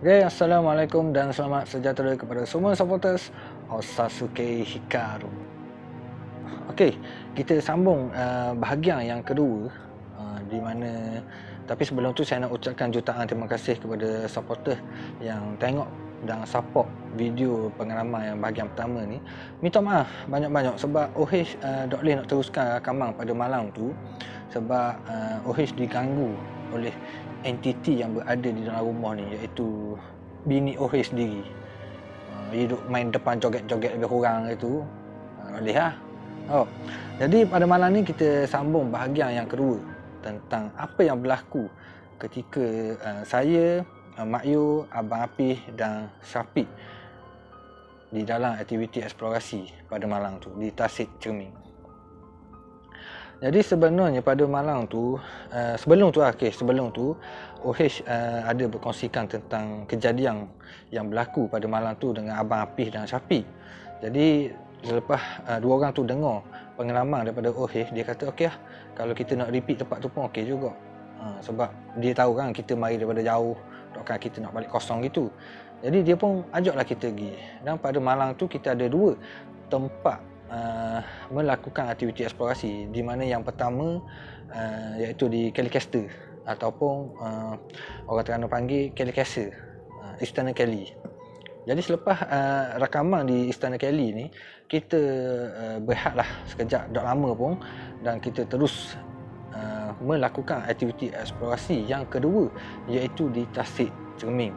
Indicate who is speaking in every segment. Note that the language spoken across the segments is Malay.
Speaker 1: Okay, Assalamualaikum dan selamat sejahtera kepada semua supporters Osasuke Hikaru. Okey, kita sambung bahagian yang kedua di mana tapi sebelum tu saya nak ucapkan jutaan terima kasih kepada supporter yang tengok dan support video pengalaman yang bahagian pertama ni. Minta maaf banyak-banyak sebab OH tak boleh nak teruskan rakaman pada malam tu sebab OH diganggu oleh entiti yang berada di dalam rumah ni, iaitu bini OH sendiri. Dia duduk main depan joget-joget lebih kurang itu. Boleh lah. Oh. Jadi pada malam ni kita sambung bahagian yang kedua tentang apa yang berlaku ketika saya, Mak Yu, Abang Apih dan Syafiq di dalam aktiviti eksplorasi pada malam tu di Tasik Cermin. Jadi sebenarnya pada malam tu, sebelum tu OH ada berkongsikan tentang kejadian yang berlaku pada malam tu dengan Abang Apih dan Syafiq. Jadi selepas dua orang tu dengar pengalaman daripada OH, dia kata okey lah, kalau kita nak repeat tempat tu pun okey juga. Sebab dia tahu kan kita mari daripada jauh, takkan kita nak balik kosong gitu. Jadi dia pun ajaklah kita pergi. Dan pada malam tu kita ada dua tempat melakukan aktiviti eksplorasi, di mana yang pertama iaitu di Kelly Caster ataupun orang Terengganu panggil Kelly Castle, Istana Kelly. Jadi selepas rakaman di Istana Kelly ni, kita berehatlah sekejap, tak lama pun, dan kita terus melakukan aktiviti eksplorasi yang kedua, iaitu di Tasik Cermin.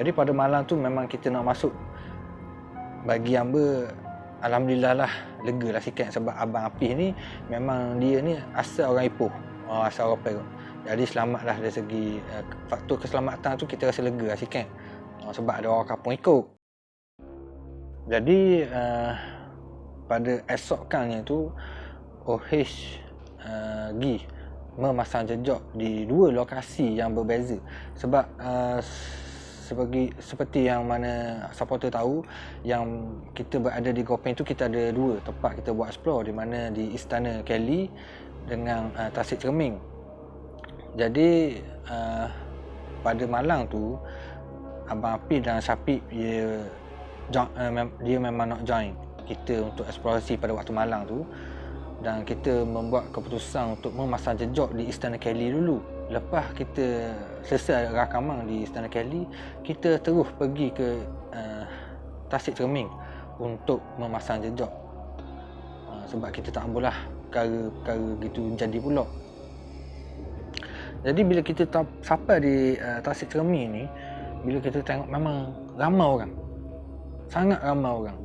Speaker 1: Jadi pada malam tu memang kita nak masuk, bagi hamba alhamdulillah lah, lega lah sikit sebab Abang Apih ni memang dia ni asal orang Ipoh, asal orang Perak. Jadi selamatlah dari segi faktor keselamatan tu, kita rasa lega lah sikit sebab ada orang kampung ikut. Jadi pada esokannya tu OH pergi memasang jejak di dua lokasi yang berbeza sebab seperti yang mana supporter tahu, yang kita berada di Gopeng tu kita ada dua tempat kita buat explore, di mana di Istana Kelly dengan Tasik Cermin. Jadi pada malam tu Abang Apih dan Syafiq dia memang nak join kita untuk eksplorasi pada waktu malam tu, dan kita membuat keputusan untuk memasang jejak di Istana Kelly dulu. Lepas kita selesai rakaman di Istana Kelly, kita terus pergi ke Tasik Cermin untuk memasang jejak. Sebab kita tak mahulah perkara-perkara gitu jadi pula. Jadi bila kita sampai di Tasik Cermin ni, bila kita tengok memang ramai orang. Sangat ramai orang.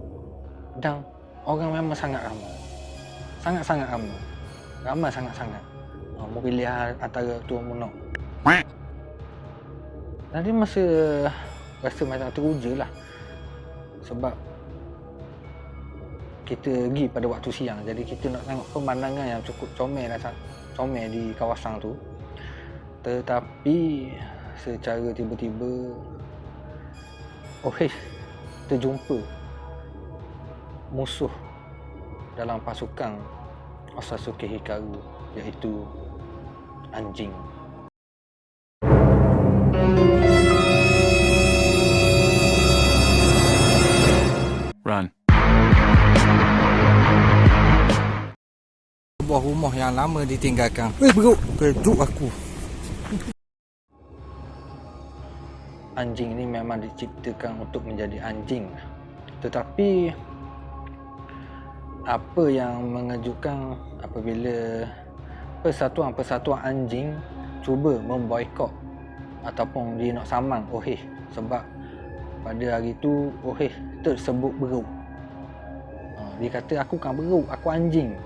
Speaker 1: Dan orang memang sangat ramai. Sangat-sangat ramai. Ramai sangat-sangat. Mau pilih antara tu mau nak. Jadi masa rasa macam teruja lah. Sebab kita pergi pada waktu siang. Jadi kita nak tengok pemandangan yang cukup comel di kawasan tu. Tetapi secara tiba-tiba OH terjumpa musuh dalam pasukan Osasuke Hikaru, iaitu anjing.
Speaker 2: Run.
Speaker 3: Sebuah rumah yang lama ditinggalkan. Bro, kejut aku.
Speaker 1: Anjing ini memang diciptakan untuk menjadi anjing. Tetapi apa yang mengejutkan apabila persatuan-persatuan anjing cuba memboikot ataupun dia nak samang OH, sebab pada hari tu OH tersebut beruk. Dia kata aku kan beruk, aku anjing.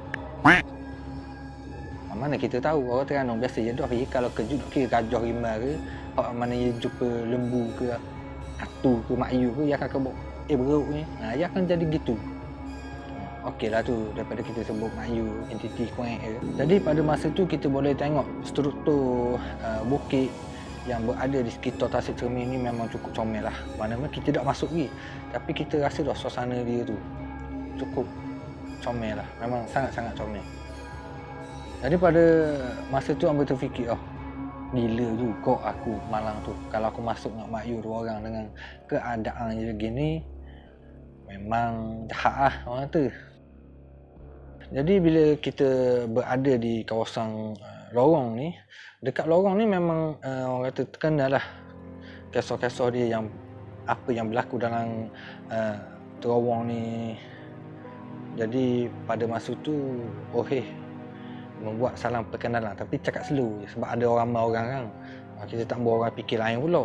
Speaker 1: Mana kita tahu, orang Terengganu biasa je dah, kalau kejut kira gajah rimau ke, orang mana dia jumpa lembu ke, atu ke, makyu ke, dia akan kebuk beruk ni. Dia akan jadi gitu. Okey lah tu, daripada kita sebut makyu, entiti kuat ke. Jadi pada masa tu kita boleh tengok struktur bukit yang berada di sekitar Tasik Cermin ni memang cukup comel lah. Maknanya kita tak masuk lagi, tapi kita rasa dah suasana dia tu cukup comel lah. Memang sangat-sangat comel. Jadi pada masa tu hamba terfikir, Gila juga aku malam tu. Kalau aku masuk dengan Mak Yu 2 orang dengan keadaan je gini, memang jahat lah orang tu. Jadi bila kita berada di kawasan lorong ni, dekat lorong ni memang orang kata terkenal lah kisah-kisah dia yang apa yang berlaku dalam terowong ni. Jadi pada masa tu Oheh membuat salam perkenalan tapi cakap slow je sebab ada ramai orang kan. Kita tak mahu orang fikir lain pula.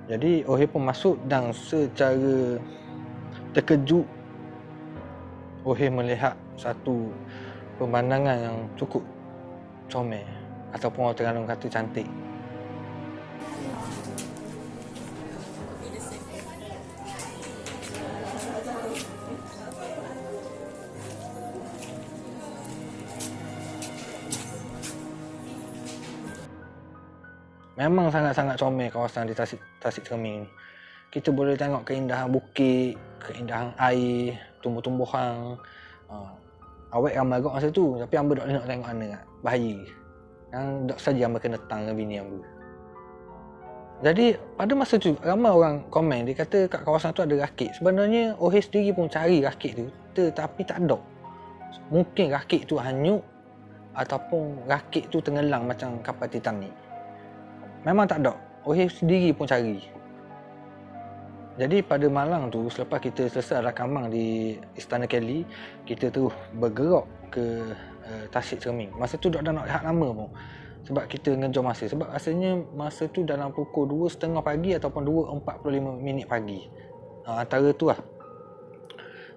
Speaker 1: Jadi Oheh pun masuk dan secara terkejut Oheh melihat satu pemandangan yang cukup comel ataupun orang Terengganu kata cantik. Memang sangat-sangat comel kawasan di Tasik Cermin ni. Kita boleh tengok keindahan bukit, keindahan air, tumbuh-tumbuhan. Awet ramai agak masa tu, tapi hamba tak nak tengok mana kat. Bahaya. Yang tak saja hamba kena tang dengan bini hamba. Jadi pada masa tu ramai orang komen, dia kata kat kawasan tu ada rakit. Sebenarnya Oheh sendiri pun cari rakit tu, tetapi tak ada. Mungkin rakit tu hanyut ataupun rakit tu tenggelam macam kapal Titanic. Memang tak ada. Oheh sendiri pun cari. Jadi pada malam tu, selepas kita selesai rakaman di Istana Kelly, kita terus bergerak ke Tasik Cermin. Masa tu tak ada nak rehat lama pun. Sebab kita ngejar masa. Sebab rasanya masa tu dalam pukul 2.30 pagi ataupun 2.45 pagi. Antara tu lah.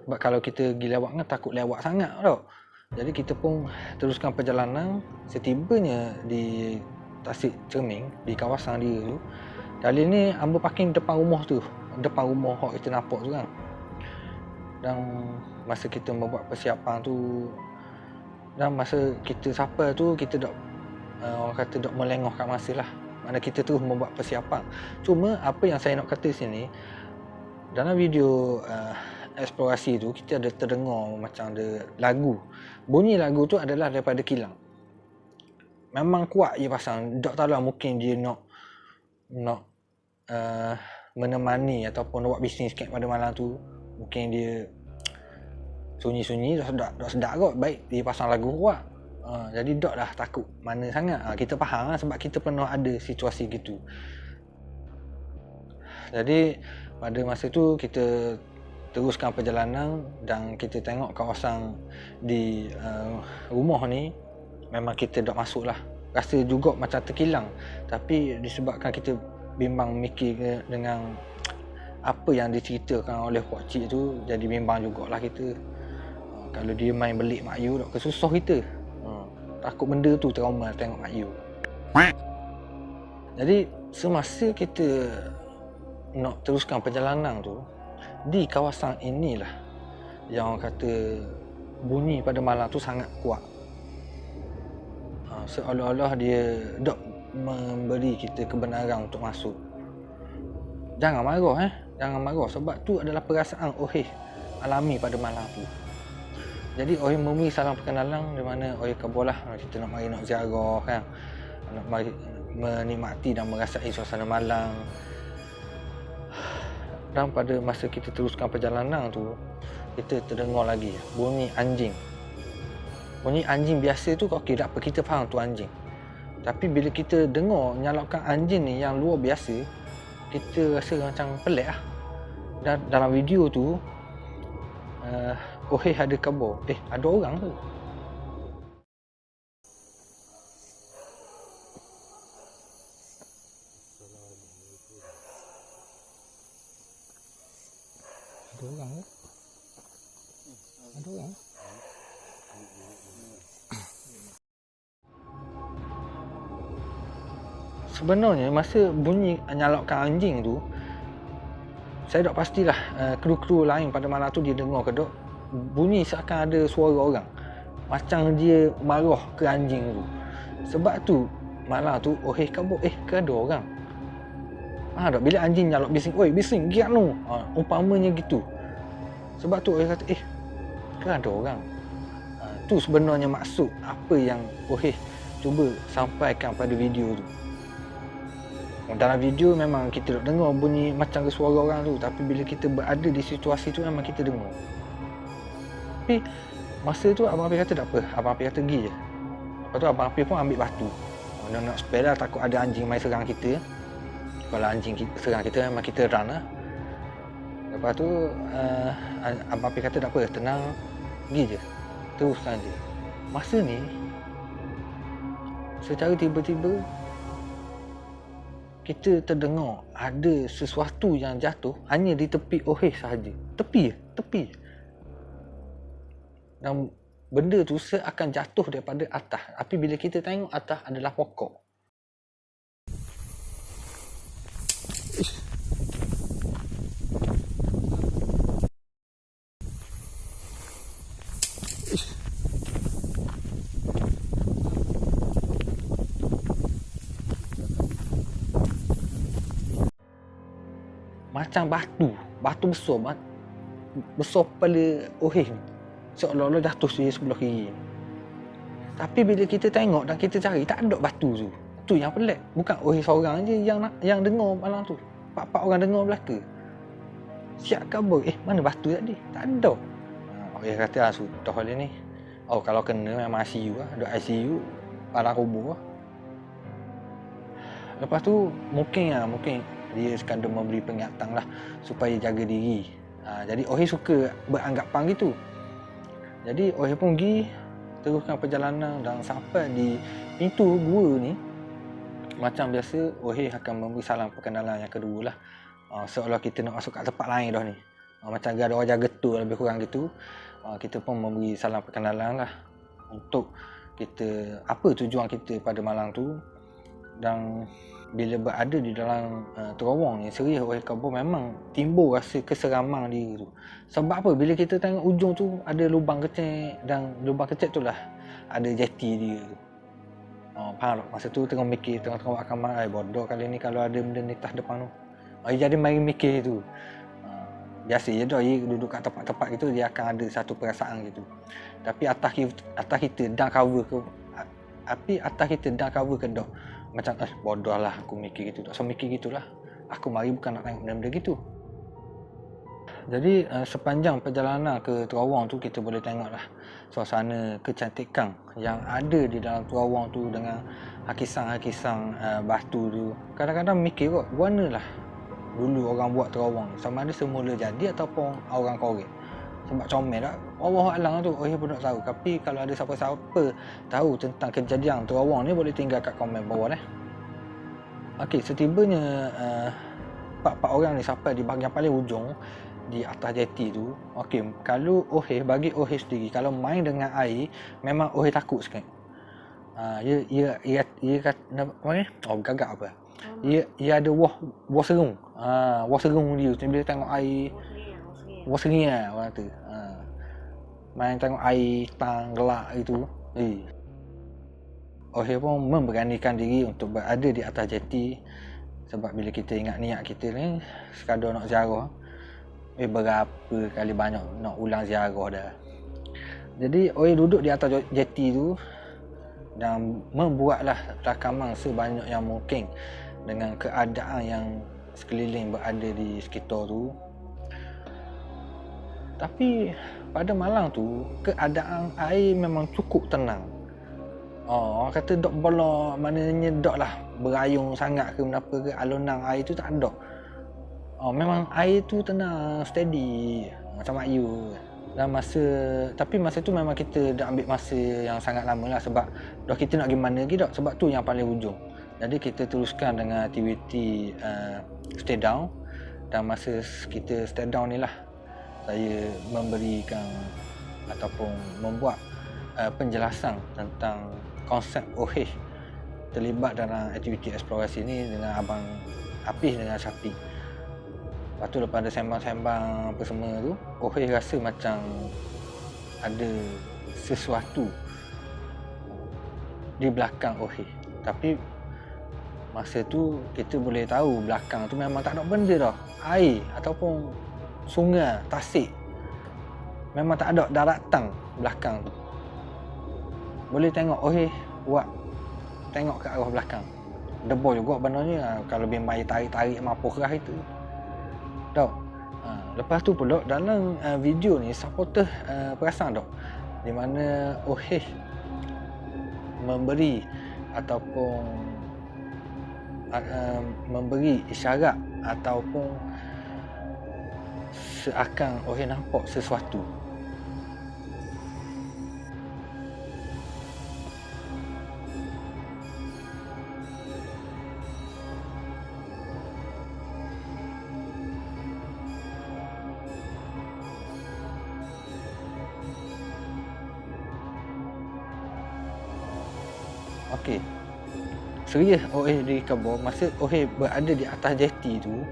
Speaker 1: Sebab kalau kita pergi lewat kan takut lewat sangat tau. Jadi kita pun teruskan perjalanan. Setibanya di Tasik Cermin, di kawasan dia tu, kali ni hamba parking depan rumah tu, depan rumah yang kita nampak tu kan. Dan masa kita membuat persiapan tu, dan masa kita sampai tu, kita dak orang kata dak melengah kat masa lah. Mana kita terus membuat persiapan. Cuma apa yang saya nak kata sini, dalam video eksplorasi tu kita ada terdengar macam ada lagu. Bunyi lagu tu adalah daripada kilang. Memang kuat je pasang. Tak tahu lah mungkin dia nak menemani ataupun buat bisnes sikit pada malam tu. Mungkin dia sunyi-sunyi dah sedap kot. Baik dia pasang lagu kuat. Jadi tak dah takut mana sangat. Kita faham lah sebab kita pernah ada situasi gitu. Jadi pada masa tu kita teruskan perjalanan dan kita tengok kawasan di rumah ni. Memang kita dah masuk lah. Rasa juga macam terkilang. Tapi disebabkan kita bimbang mikir dengan apa yang diceritakan oleh Pak Cik tu, jadi bimbang jugalah kita. Kalau dia main belik Mak Yu tak kesusah kita. Takut benda tu trauma tengok Mak Yu. Jadi semasa kita nak teruskan perjalanan tu, di kawasan inilah yang orang kata bunyi pada malam tu sangat kuat. Seolah-olah dia tak memberi kita kebenaran untuk masuk. Jangan marah jangan marah sebab tu adalah perasaan Oheh alami pada malam tu. Jadi Oheh memberi salam perkenalan di mana Oheh kabarlah kita nak mari nak ziarah kan. Nak mari menikmati dan merasai suasana malam. Dan pada masa kita teruskan perjalanan tu, kita terdengar lagi bunyi anjing. Bunyi anjing biasa tu okey tak apa, kita faham tu anjing. Tapi bila kita dengar nyalakan anjing ni yang luar biasa, kita rasa macam pelik lah. Dan dalam video tu Oheh ada khabar, ada orang tu. Ada orang ke? Ada orang? Sebenarnya masa bunyi nyalakan anjing tu, saya tak pastilah kru-kru lain pada malam tu dia dengar ke tak. Bunyi seakan ada suara orang. Macam dia marah ke anjing tu. Sebab tu malam tu Oheh kabur, ke ada orang. Tak bila anjing nyalak bising, oi bising giat nu. Umpamanya gitu. Sebab tu Oheh kata, ke ada orang. Tu sebenarnya maksud apa yang Oheh cuba sampaikan pada video tu. Dalam video memang kita duk dengar bunyi macam ke suara orang tu, tapi bila kita berada di situasi tu memang kita dengar. Tapi masa tu Abang Hafiz kata tak apa, Abang Hafiz kata pergi je. Lepas tu Abang Hafiz pun ambil batu. Nak spare lah, takut ada anjing mai serang kita. Kalau anjing serang kita memang kita run lah. Lepas tu Abang Hafiz kata tak apa, tenang, pergi je, teruskan je. Masa ni secara tiba-tiba kita terdengar ada sesuatu yang jatuh hanya di tepi Oheh sahaja. Tepi je. Dan benda tu seakan jatuh daripada atas. Tapi bila kita tengok atas adalah pokok. Macam batu besar, besar kepala Oheh ni, seolah-olah jatuh di sebelah kiri. Tapi bila kita tengok dan kita cari, tak ada batu tu. Tu yang pelik. Bukan Oheh seorang je yang dengar malam tu. 4 orang dengar belaka. Siap khabar, mana batu tadi? Tak ada. Oheh kata, sudah hari ni. Oh, kalau kena memang ICU lah. Duduk ICU, parah kubur lah. Lepas tu, mungkin dia sekadar memberi peringatan lah supaya jaga diri. Jadi Oheh suka beranggapan gitu. Jadi Oheh pun pergi teruskan perjalanan dan sampai di pintu gua ni. Macam biasa Oheh akan memberi salam perkenalan yang kedua lah. Seolah kita nak masuk kat tempat lain dah ni. Macam ada orang jaga tu lebih kurang gitu. Kita pun memberi salam perkenalan lah untuk kita apa tujuan kita pada malam tu. Dan bila berada di dalam terowong ni, serius Oheh kabur memang timbul rasa keseraman diri tu. Sebab apa? Bila kita tengok ujung tu ada lubang kecil, dan lubang kecil tu lah ada jeti dia tu. Faham tak? Masa tu tengah mikir, tengah buat kamar, bodoh kali ni kalau ada benda ni tas depan tu. Jadi mari mikir tu. Biasa je dah, dia duduk kat tempat-tempat gitu, dia akan ada satu perasaan gitu. Tapi atas kita dah cover ke, cover ke dah. Macam bodoh lah aku mikir gitu. Tak usah mikir gitulah. Aku mari bukan nak tengok benda-benda gitu. Jadi sepanjang perjalanan ke terowong tu kita boleh tengok lah suasana kecantikan yang ada di dalam terowong tu dengan hakisan-hakisan batu tu. Kadang-kadang mikir kot, mana lah dulu orang buat terowong ni, sama ada semula jadi ataupun orang korek. Sebab comel tak? Wallahualam tu, Oheh pun tak tahu. Tapi kalau ada siapa-siapa tahu tentang kejadian terowong ni, boleh tinggal kat komen bawah lah. Okey, setibanya 4 orang ni sampai di bahagian paling ujung di atas jeti tu. Okey, kalau bagi Oheh sendiri, kalau main dengan air memang Oheh takut sikit. Ia kata apa ni? Gagak apa? Ia ada wah serung. Wah serung dia bila tengok air. Wasri lah orang kata. Main tengok air tang gelak gitu. Oheh pun memberanikan diri untuk berada di atas jeti. Sebab bila kita ingat niat kita ni sekadar nak ziarah, berapa kali banyak nak ulang ziarah dah. Jadi Oheh duduk di atas jeti tu dan membuatlah rakaman sebanyak yang mungkin dengan keadaan yang sekeliling berada di sekitar tu. Tapi pada malam tu keadaan air memang cukup tenang. Orang kata dok bola, maknanya dok lah berayung sangat ke kenapa ke, alunan air tu tak ada. Memang air tu tenang, steady macam ayu. Dan tapi masa tu memang kita dah ambil masa yang sangat lama lah, sebab dah kita nak pergi mana lagi dok, sebab tu yang paling ujung. Jadi kita teruskan dengan aktiviti stay down. Dan masa kita stay down ni lah saya memberikan ataupun membuat penjelasan tentang konsep Oheh terlibat dalam aktiviti eksplorasi ni dengan Abang Hafiz dengan Syafiq. Lepas tu lepas ada sembang-sembang apa semua tu, Oheh rasa macam ada sesuatu di belakang Oheh. Tapi masa tu kita boleh tahu belakang tu memang tak ada benda dah. Air ataupun sungai, tasik, memang tak ada daratan belakang tu. Boleh tengok Oheh buat tengok ke arah belakang. debol juga benarnya kalau bimbang tarik-tarik mampu kerah itu. Tahu? Lepas tu pula dalam video ni supporter perasan tak di mana OH memberi ataupun memberi isyarat ataupun seakan OH nampak sesuatu. Okey. Serius OH di Kebor, masa OH berada di atas jeti tu,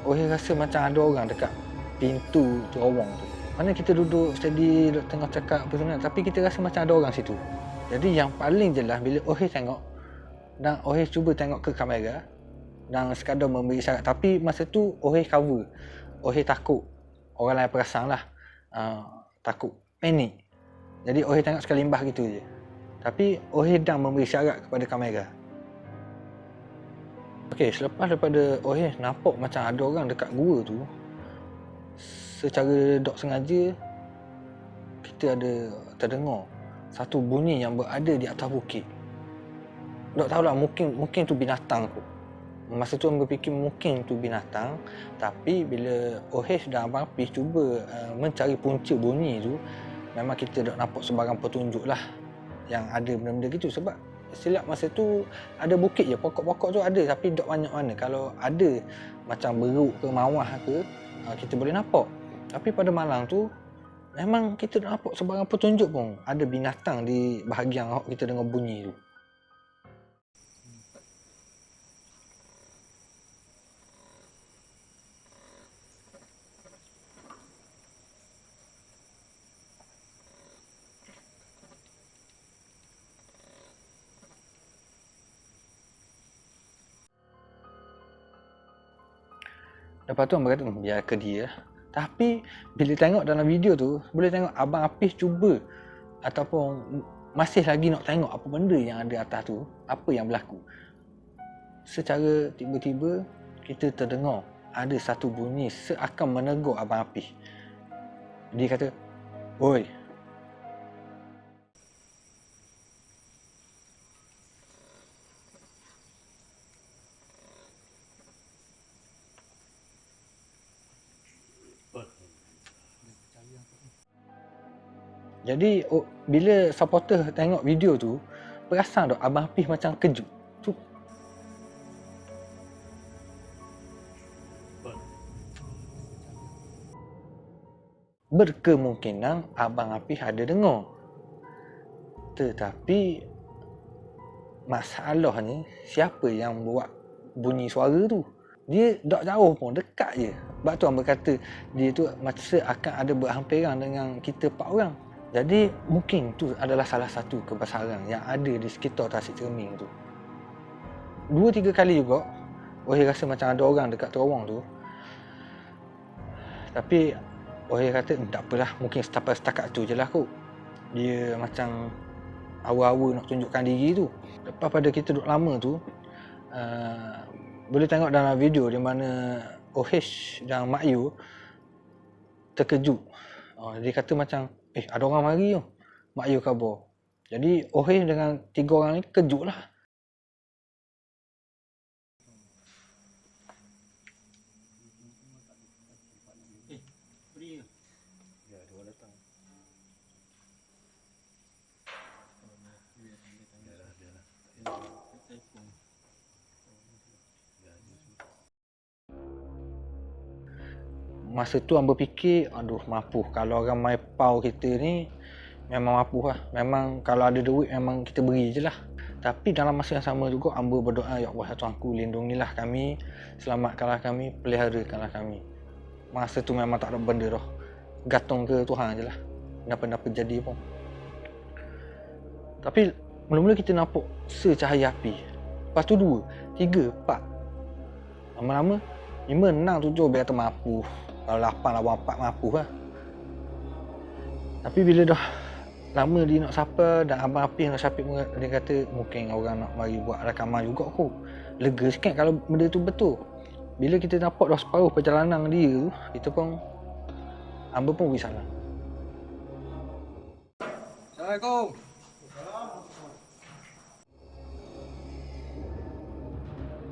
Speaker 1: OH rasa macam ada orang dekat pintu terowong tu. Mana kita duduk steady tengah cakap apa sebenarnya, tapi kita rasa macam ada orang situ. Jadi yang paling jelas bila OH tengok dan OH cuba tengok ke kamera dan sekadar memberi isyarat, tapi masa tu OH cover. OH takut orang lain perasan lah, takut, panik. Jadi OH tengok sekali limbah gitu je. Tapi OH dah memberi syarat kepada kamera. Okey, selepas daripada OH nampak macam ada orang dekat gua tu, secara tak sengaja kita ada terdengar satu bunyi yang berada di atas bukit. Tak tahulah, mungkin tu binatang kot. Masa tu aku berfikir mungkin tu binatang, tapi bila OH dan Abang Apis cuba mencari punca bunyi tu, memang kita tak nampak sebarang petunjuk lah yang ada benda-benda gitu. Sebab silap masa tu ada bukit je, pokok-pokok tu ada tapi tak banyak mana. Kalau ada macam beruk ke mawah ke, kita boleh nampak. Tapi pada malam tu memang kita tak nampak sebarang petunjuk pun ada binatang di bahagian kita dengar bunyi tu. Lepas tu Abang kata biar ke dia. Tapi bila tengok dalam video tu, boleh tengok Abang Apis cuba ataupun masih lagi nak tengok apa benda yang ada atas tu, apa yang berlaku. Secara tiba-tiba kita terdengar ada satu bunyi seakan menegur Abang Apis. Dia kata, "Oi." Jadi bila supporter tengok video tu, perasan tak Abang Apis macam kejut. Tu berkemungkinan Abang Apis ada dengar. Tetapi masalahnya siapa yang buat bunyi suara tu? Dia tak jauh pun, dekat je. Sebab tu Abang kata dia tu macam akan ada berhampiran dengan kita 4 orang. Jadi mungkin tu adalah salah satu kebesaran yang ada di sekitar Tasik Cermin tu. 2-3 kali juga OH rasa macam ada orang dekat terowong tu. Tapi OH kata tak apalah, mungkin setakat tu je lah kot. Dia macam awa-awa nak tunjukkan diri tu. Lepas pada kita duduk lama tu, boleh tengok dalam video di mana OH dan Mak Yu terkejut. Dia kata macam, ada orang mari tu. Mak Yu khabar. Jadi OH dengan 3 orang ni kejut lah. Masa tu Amba fikir, aduh mampu. Kalau orang mai pau kita ni memang mampu lah. Memang kalau ada duit memang kita beri je lah. Tapi dalam masa yang sama juga Amba berdoa, ya Allah Tuhanku, lindungilah kami, selamatkanlah kami, peliharakanlah kami. Masa tu memang tak ada benda dah. Gantung ke Tuhan je lah. Kenapa-napa jadi pun. Tapi mula-mula kita nampak secahaya api. Lepas tu 2, 3, 4. Lama-lama 5, 6, 7 biar mampu. Kalau 8 lawan 4 mampu lah. Tapi bila dah lama dia nak sapa, dan Abang Apis nak Syafiq pun dia kata mungkin orang nak mari buat rakaman juga kot. Lega sikit kalau benda tu betul. Bila kita nampak dah separuh perjalanan dia tu, kita pun hamba pun beri salam.
Speaker 3: Assalamualaikum.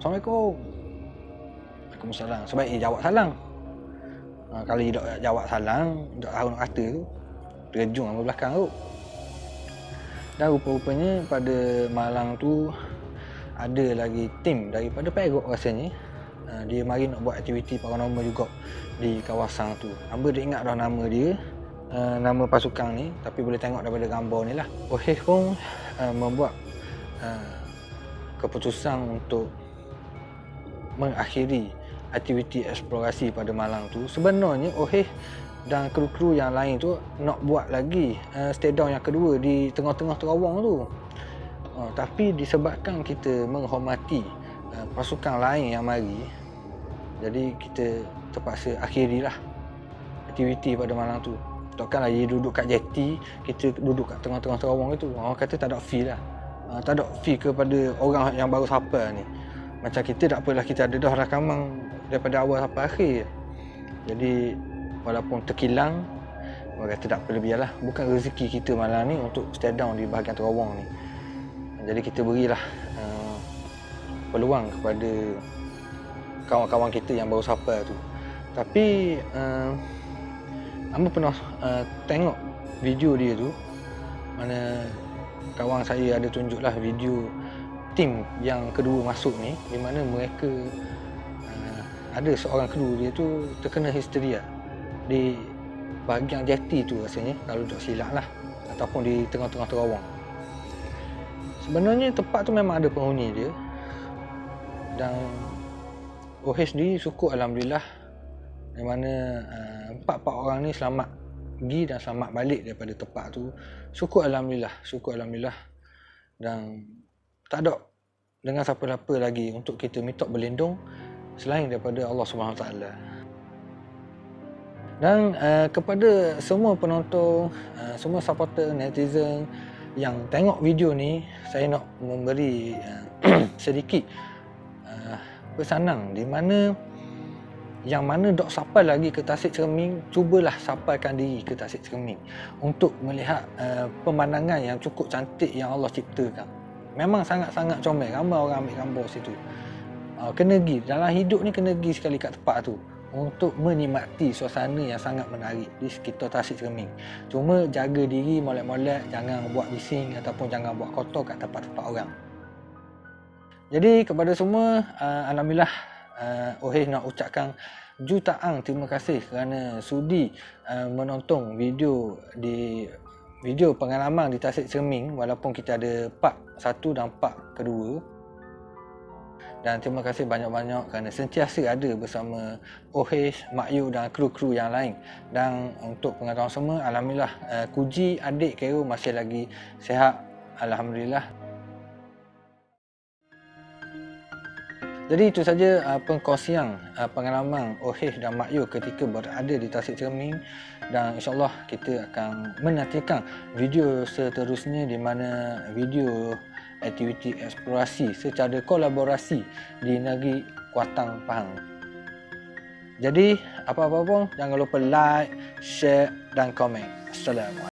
Speaker 1: Assalamualaikum. Waalaikumsalam. Sebaik dia jawab salam. Kalau dia tak jawab salam, tak tahu nak kata tu, terjun hamba belakang tu. Dan rupa-rupanya pada malam tu ada lagi tim daripada Perak rasanya. Dia mari nak buat aktiviti paranormal juga di kawasan tu. Hamba tak ingat dah nama dia, nama pasukan ni, tapi boleh tengok daripada gambar ni lah. Ohis pun membuat keputusan untuk mengakhiri aktiviti eksplorasi pada malam tu. Sebenarnya Ohis dan kru-kru yang lain tu nak buat lagi stay down yang kedua di tengah-tengah terowong tu. Tapi disebabkan kita menghormati pasukan lain yang mari, jadi kita terpaksa akhirilah aktiviti pada malam tu. Takkanlah dia duduk kat jeti, kita duduk kat tengah-tengah terowong itu. Orang kata tak ada feel lah. Tak ada feel kepada orang yang baru sapa ni. Macam kita tak apalah, kita ada dah rakaman daripada awal sampai akhir. Jadi walaupun terkilang, orang kata tak apa, biarlah. Bukan rezeki kita malam ni untuk stay down di bahagian terowong ni. Jadi kita berilah peluang kepada kawan-kawan kita yang baru sapa tu. Tapi hamba pernah tengok video dia tu, mana kawan saya ada tunjuklah video tim yang kedua masuk ni, di mana mereka ada seorang kru dia tu terkena histeria di bahagian jeti tu rasanya, kalau tak silap lah, ataupun di tengah-tengah terowong. Sebenarnya tempat tu memang ada penghuni dia, dan Ohis sendiri syukur alhamdulillah, di mana 4 orang ni selamat pergi dan selamat balik daripada tempat tu. Syukur alhamdulillah. Dan tak ada dengan siapa-siapa lagi untuk kita minta berlindung selain daripada Allah SWT. Dan kepada semua penonton, semua supporter, netizen yang tengok video ni, saya nak memberi sedikit pesanan, di mana yang mana dok sampai lagi ke Tasik Cermin, cubalah sampaikan diri ke Tasik Cermin untuk melihat pemandangan yang cukup cantik yang Allah ciptakan. Memang sangat-sangat comel, ramai orang ambil gambar situ. Kena pergi, dalam hidup ni kena pergi sekali kat tempat tu untuk menikmati suasana yang sangat menarik di sekitar Tasik Cermin. Cuma jaga diri, molek-molek, jangan buat bising ataupun jangan buat kotor kat tempat-tempat orang. Jadi kepada semua, alhamdulillah, Ohis nak ucapkan jutaan terima kasih kerana sudi menonton video pengalaman di Tasik Cermin, walaupun kita ada part 1 dan part kedua. Dan terima kasih banyak-banyak kerana sentiasa ada bersama Ohis, Mak Yu dan kru-kru yang lain. Dan untuk pengetahuan semua, alhamdulillah, Kuji adik Kero masih lagi sihat, alhamdulillah. Jadi itu saja pengkongsian pengalaman Ohis dan Mak Yu ketika berada di Tasik Cermin, dan insyaAllah kita akan menantikan video seterusnya, di mana video aktiviti eksplorasi secara kolaborasi di negeri Kuantan, Pahang. Jadi apa-apa pun jangan lupa like, share dan komen. Assalamualaikum.